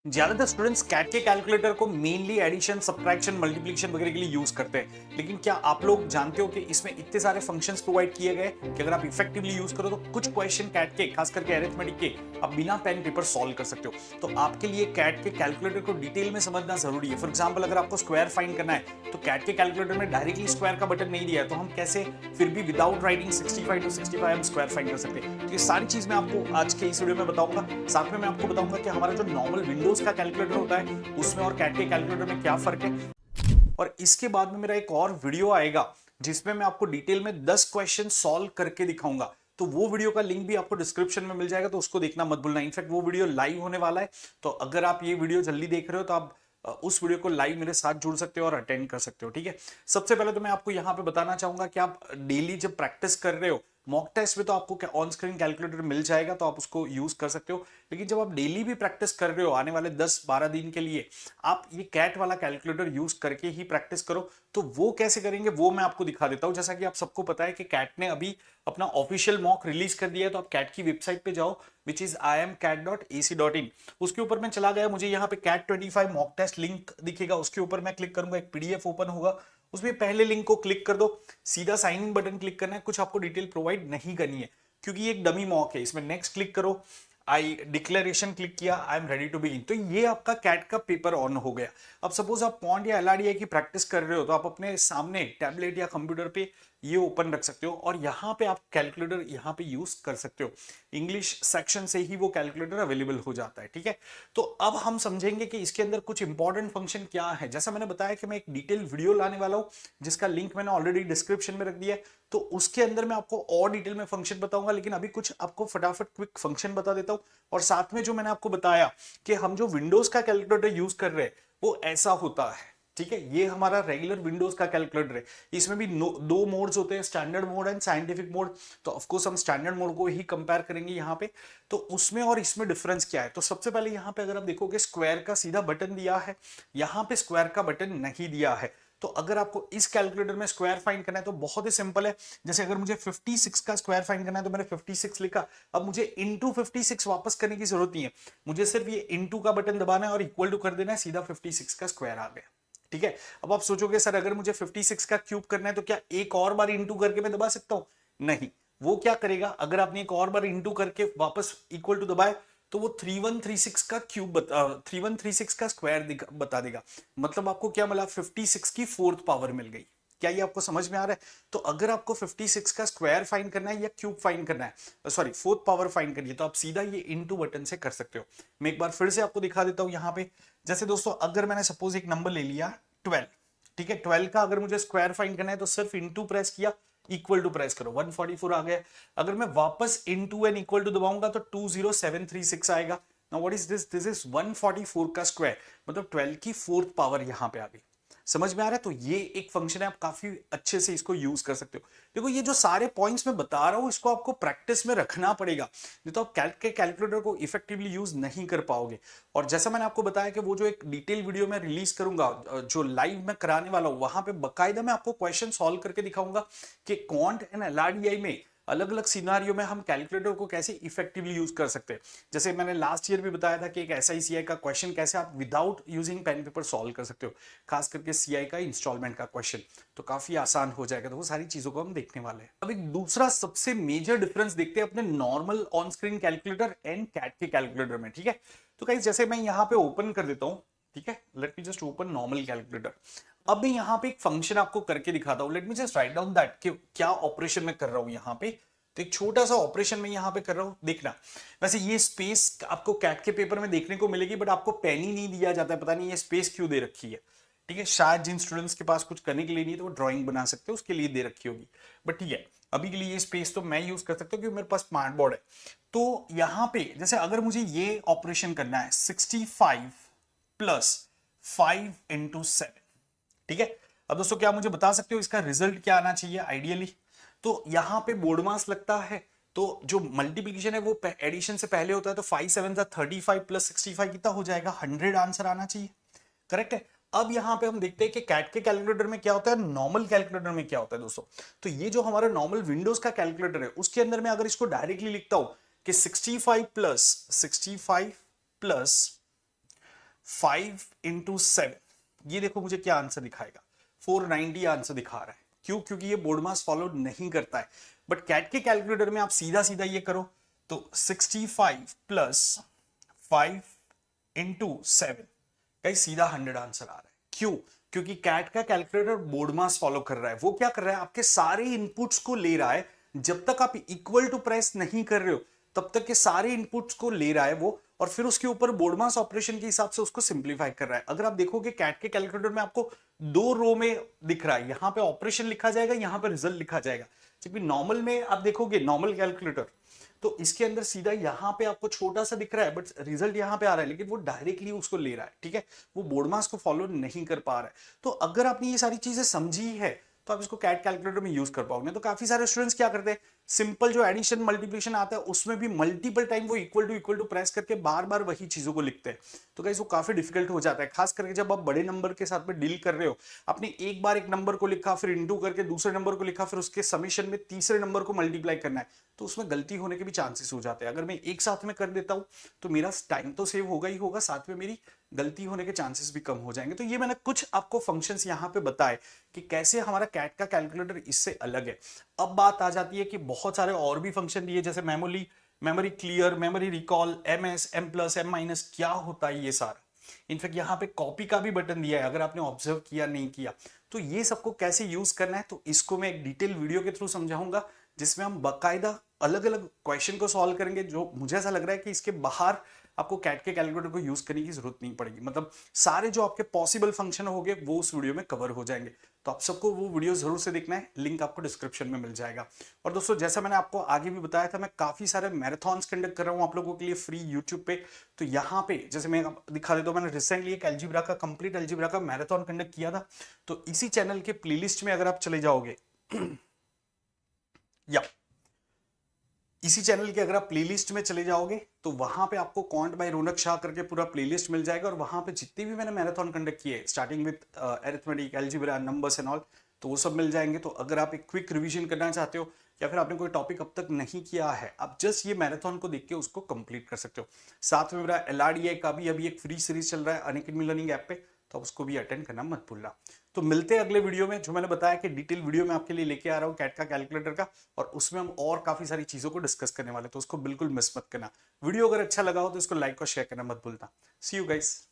ज्यादातर students cat के calculator को मेनली एडिशन, सब्ट्रैक्शन, मल्टीप्लिकेशन वगैरह के लिए यूज करते हैं। लेकिन क्या आप लोग जानते हो कि इसमें इतने सारे फंक्शंस प्रोवाइड किए गए कि अगर आप इफेक्टिवली यूज करो तो कुछ क्वेश्चन कैट के, खास करके अरिथमेटिक के, आप बिना पेन पेपर सॉल्व कर सकते हो। तो आपके लिए कैट के कैलकुलेटर को डिटेल में समझना जरूरी है। फॉर एग्जाम्पल, अगर आपको स्क्वायर फाइंड करना है तो कैट के कैलकुलेटर में डायरेक्टली स्क्वायर का बटन नहीं दिया है, तो हम कैसे फिर भी विदाउट राइटिंग 65 to 65 हम स्क्वायर फाइंड कर सकते हैं। तो ये सारी चीज मैं आपको आज के इस वीडियो में बताऊंगा। साथ में मैं आपको बताऊंगा कि हमारा जो नॉर्मल विंडोज का कैलकुलेटर होता है उसमें और कैट के कैलकुलेटर में क्या फर्क है। और इसके बाद में मेरा एक और वीडियो आएगा जिसमें मैं आपको डिटेल में 10 क्वेश्चन सॉल्व करके दिखाऊंगा। तो वो वीडियो का लिंक भी आपको डिस्क्रिप्शन में मिल जाएगा, तो उसको देखना मत भूलना। इनफैक्ट वो वीडियो लाइव होने वाला है, तो अगर आप ये वीडियो जल्दी देख रहे हो तो आप उस वीडियो को लाइव मेरे साथ जुड़ सकते हो और अटेंड कर सकते हो। ठीक है, सबसे पहले तो मैं आपको यहां पे बताना चाहूंगा कि आप डेली जब प्रैक्टिस कर रहे हो, मॉक टेस्ट में तो आपको ऑन स्क्रीन कैलकुलेटर मिल जाएगा, तो आप उसको यूज कर सकते हो। लेकिन जब आप डेली भी प्रैक्टिस कर रहे हो आने वाले 10-12 दिन के लिए, आप ये कैट वाला कैलकुलेटर यूज करके ही प्रैक्टिस करो। तो वो कैसे करेंगे वो मैं आपको दिखा देता हूं। जैसा कि आप सबको पता है कि कैट ने अभी अपना ऑफिशियल मॉक रिलीज कर दिया है, तो आप कैट की वेबसाइट पे जाओ, विच इज imcat.ac.in। उसके ऊपर मैं चला गया, मुझे यहाँ पे कैट 25 मॉक टेस्ट लिंक दिखेगा, उसके ऊपर मैं क्लिक करूंगा, एक पीडीएफ ओपन होगा, उसमें पहले लिंक को क्लिक कर दो, सीधा साइन इन बटन क्लिक करना है। कुछ आपको डिटेल प्रोवाइड नहीं करनी है क्योंकि ये एक डमी मॉक है। इसमें नेक्स्ट क्लिक करो, आई डिक्लेरेशन क्लिक किया, I am ready to begin. तो ये आपका कैट का पेपर ऑन हो गया। अब सपोज आप पॉन्ड या एलआरडीआई की प्रैक्टिस कर रहे हो, तो आप अपने सामने टैबलेट या कंप्यूटर पे ये ओपन रख सकते हो और यहाँ पे आप कैलकुलेटर यहाँ पे यूज कर सकते हो। इंग्लिश सेक्शन से ही वो कैलकुलेटर अवेलेबल हो जाता है। ठीक है, तो अब हम समझेंगे कि इसके अंदर कुछ इंपॉर्टेंट फंक्शन क्या है। जैसा मैंने बताया कि मैं एक डिटेल वीडियो लाने वाला हूं जिसका लिंक मैंने ऑलरेडी डिस्क्रिप्शन में रख दिया है, तो उसके अंदर मैं आपको और डिटेल में फंक्शन बताऊंगा। लेकिन अभी कुछ आपको फटाफट क्विक फंक्शन बता देता हूं। और साथ में जो मैंने आपको बताया कि हम जो विंडोज का कैलकुलेटर यूज कर रहे हैं वो ऐसा होता है। ठीक है, ये हमारा रेगुलर विंडोज का कैलकुलेटर है। इसमें भी दो मोड्स होते हैं, standard mode and scientific mode. तो ऑफ कोर्स हम स्टैंडर्ड मोड को ही कंपेयर करेंगे यहाँ पे। तो उसमें और इसमें डिफरेंस क्या है, तो सबसे पहले यहाँ पे अगर आप देखोगे स्क्वायर का सीधा बटन दिया है, यहाँ पे स्क्वायर का बटन नहीं दिया है। तो अगर आपको इस कैलकुलेटर में स्क्वायर फाइंड करना है तो बहुत ही सिंपल है। जैसे अगर मुझे 56 का स्क्वायर फाइंड करना है तो मैंने 56 लिखा। अब मुझे इंटू 56 वापस करने की जरूरत नहीं है, मुझे सिर्फ ये इंटू का बटन दबाना है और इक्वल टू कर देना है, सीधा 56 का स्क्वायर आ गया। ठीक है, अब आप सोचोगे सर अगर मुझे 56 का क्यूब करना है तो क्या एक और बार इंटू करके मैं दबा सकता हूं? नहीं, वो क्या करेगा, अगर आपने एक और बार इंटू करके वापस इक्वल टू दबाए तो वो 3136 का क्यूब 3136 का स्क्वायर बता देगा। मतलब आपको क्या मिला, 56 की फोर्थ पावर मिल गई। क्या ये आपको समझ में आ रहा है? तो अगर आपको 56 का स्क्वायर फाइंड करना है या क्यूब फाइंड करना है, सॉरी फोर्थ पावर फाइंड करनी है, तो आप सीधा ये इनटू बटन से कर सकते हो। मैं एक बार फिर से आपको दिखा देता हूं यहाँ पे। जैसे दोस्तों अगर मैंने सपोज एक नंबर ले लिया 12, ठीक है, 12 का अगर मुझे स्क्वायर फाइंड करना है तो सिर्फ इनटू प्रेस किया, इक्वल टू प्रेस करो, 144 आ गया। अगर मैं वापस इनटू एंड इक्वल टू दबाऊंगा तो 20736 आएगा। Now what is this, this is 144 का स्क्वायर, मतलब 12 की फोर्थ पावर यहां पे आ गई। समझ में आ रहा है? तो ये एक फंक्शन है, आप काफी अच्छे से इसको यूज कर सकते हो। देखो ये जो सारे पॉइंट्स मैं बता रहा हूं इसको आपको प्रैक्टिस में रखना पड़ेगा, नहीं तो आप कैलकुलेटर को इफेक्टिवली यूज नहीं कर पाओगे। और जैसा मैंने आपको बताया कि वो जो एक डिटेल वीडियो मैं रिलीज करूंगा, जो लाइव मैं कराने वाला हूं, वहां पे बकायदा मैं आपको क्वेश्चन सॉल्व करके दिखाऊंगा कि क्वांट एंड एलआरडीआई में अलग अलग सिनारियो में हम कैलकुलेटर को कैसे इफेक्टिवली यूज कर सकते हैं। जैसे मैंने लास्ट ईयर भी बताया था कि एक एसआईसीआई का क्वेश्चन कैसे आप without using pen paper solve कर सकते हो, खास करके सीआई का इंस्टॉलमेंट का क्वेश्चन, तो काफी आसान हो जाएगा। तो वो सारी चीजों को हम देखने वाले हैं। अब एक दूसरा सबसे मेजर डिफरेंस देखते हैं अपने normal on screen calculator and CAT के कैलकुलेटर में। ठीक है, तो गाइस जैसे मैं यहाँ पे ओपन कर देता हूं, ठीक है, let me just open normal calculator. अब मैं यहाँ पे एक फंक्शन आपको करके दिखाता हूँ। Let me just write down that कि क्या ऑपरेशन में कर रहा हूँ यहाँ पे। तो एक छोटा सा ऑपरेशन में यहाँ पे कर रहा हूँ, देखना। वैसे ये स्पेस आपको कैट के पेपर में देखने को मिलेगी, बट आपको पेन ही नहीं दिया जाता है, पता नहीं ये स्पेस क्यों दे रखी है। ठीक है, शायद जिन स्टूडेंट्स के पास कुछ करने के लिए नहीं है तो वो ड्राइंग बना सकते हो, उसके लिए दे रखी होगी। बट ठीक है, अभी के लिए ये स्पेस तो मैं यूज कर सकता हूँ क्योंकि मेरे पास स्मार्ट बोर्ड है। तो यहाँ पे जैसे अगर मुझे ये ऑपरेशन करना है 65 प्लस 5 इंटू 7, ठीक है। अब दोस्तों क्या मुझे बता सकते हो इसका रिजल्ट क्या आना चाहिए आइडियली? तो यहां पे बोर्ड मास लगता है, तो जो मल्टीप्लीकेशन है वो एडिशन से पहले होता है, तो 5 7 35 प्लस 65 कितना हो जाएगा, 100 आंसर आना चाहिए। करेक्ट है। अब यहां पे हम देखते हैं कि कैट के कैलकुलेटर में क्या होता है, नॉर्मल कैलकुलेटर में क्या होता है दोस्तों। तो ये जो हमारा नॉर्मल विंडोज का कैलकुलेटर है उसके अंदर मैं अगर इसको डायरेक्टली लिखता हूं कि 65 प्लस 5 इंटू 7, ये देखो मुझे क्या आंसर दिखाएगा, 490 आंसर दिखा रहा है। क्यों? क्योंकि ये बोर्ड मास फॉलो नहीं करता है। बट कैट के कैलकुलेटर में आप सीधा सीधा ये करो तो 65 प्लस 5 इंटू 7, कहीं सीधा 100 आंसर आ रहा है। क्यों? क्योंकि कैट का कैलकुलेटर बोर्ड मास फॉलो कर रहा है। वो क्या कर रहा है, आपके सारे इनपुट्स को ले रहा है। जब तक आप इक्वल टू प्रेस नहीं कर रहे हो तब तक के सारे इनपुट्स को ले रहा है वो, और फिर उसके ऊपर बोर्ड मास ऑपरेशन के हिसाब से उसको सिंप्लीफाई कर रहा है। अगर आप देखोगे कैट के कैलकुलेटर में आपको 2 रो में दिख रहा है, यहां पे ऑपरेशन लिखा जाएगा, यहां पे रिजल्ट लिखा जाएगा। जबकि नॉर्मल में आप देखोगे, नॉर्मल कैलकुलेटर तो इसके अंदर सीधा यहां पे आपको छोटा सा दिख रहा है, बट रिजल्ट यहां पे आ रहा है, लेकिन वो डायरेक्टली उसको ले रहा है। ठीक है, वो बोर्ड मास को फॉलो नहीं कर पा रहा है। तो अगर आपने ये सारी चीजें समझी है तो आप इसको कैट कैलकुलेटर में यूज कर पाओगे। तो काफी सारे स्टूडेंट्स क्या करते हैं, सिंपल जो एडिशन मल्टीप्लिकेशन आता है उसमें भी मल्टीपल टाइम वो इक्वल टू प्रेस करके बार बार वही चीजों को लिखते हैं। तो गाइस वो काफी डिफिकल्ट हो जाता है, खास करके जब आप बड़े नंबर के साथ में डील कर रहे हो। आपने एक बार एक नंबर को लिखा, फिर इंटू करके दूसरे नंबर को लिखा, फिर उसके समीशन में तीसरे नंबर को मल्टीप्लाई करना है, तो उसमें गलती होने के भी चांसेस हो जाते हैं। अगर मैं एक साथ में कर देता हूं तो मेरा टाइम तो सेव होगा ही होगा, साथ में मेरी गलती होने के चांसेस भी कम हो जाएंगे। तो ये मैंने कुछ आपको फंक्शंस यहां पे बताए कि कैसे हमारा कैट का कैलकुलेटर इससे अलग है। अब बात आ जाती है कि बहुत सारे और भी फंक्शन दिए, जैसे memory clear, memory recall, MS, M+, M-, क्या होता है ये सारा। इनफैक्ट यहाँ पे कॉपी का भी बटन दिया है, अगर आपने ऑब्जर्व किया नहीं किया तो ये सबको कैसे यूज करना है, तो इसको मैं एक डिटेल वीडियो के थ्रू समझाऊंगा, जिसमें हम बाकायदा अलग अलग क्वेश्चन को सॉल्व करेंगे। जो मुझे ऐसा लग रहा है कि इसके बाहर आपको कैट के कैलकुलेटर को यूज करने की जरूरत नहीं पड़ेगी, मतलब सारे जो आपके पॉसिबल फंक्शन होंगे वो उस वीडियो में कवर हो जाएंगे। तो आप सबको वो वीडियो जरूर से देखना है, लिंक आपको डिस्क्रिप्शन में मिल जाएगा। और दोस्तों, जैसा मैंने आपको आगे भी बताया था, मैं काफी सारे मैराथन्स कंडक्ट कर रहा हूं आप लोगों के लिए फ्री यूट्यूब पे। तो यहाँ पे जैसे मैं दिखा देता हूं, मैंने रिसेंटली एक अलजेब्रा का, कंप्लीट अलजेब्रा का मैराथन कंडक्ट किया था। तो इसी चैनल के प्लेलिस्ट में अगर आप चले जाओगे या इसी चैनल के अगर आप प्लेलिस्ट में चले जाओगे तो वहां पे आपको कॉन्ट बाय रौनक शाह करके पूरा प्लेलिस्ट मिल जाएगा। और वहां पे जितने भी मैंने मैराथन कंडक्ट किए, starting with arithmetic, algebra, numbers and all, तो वो सब मिल जाएंगे। तो अगर आप एक क्विक रिवीजन करना चाहते हो या फिर आपने कोई टॉपिक अब तक नहीं किया है, आप जस्ट ये मैराथन को देख के उसको कंप्लीट कर सकते हो। साथ में मेरा LRDI का भी अभी एक फ्री सीरीज चल रहा है अनअकैडमी लर्निंग ऐप पे, तो आप उसको भी अटेंड करना मत भूलना। तो मिलते हैं अगले वीडियो में, जो मैंने बताया कि डिटेल वीडियो में आपके लिए लेके आ रहा हूँ कैट का कैलकुलेटर का, और उसमें हम और काफी सारी चीजों को डिस्कस करने वाले, तो उसको बिल्कुल मिस मत करना। वीडियो अगर अच्छा लगा हो तो इसको लाइक और शेयर करना मत भूलना। सी यू गाइस।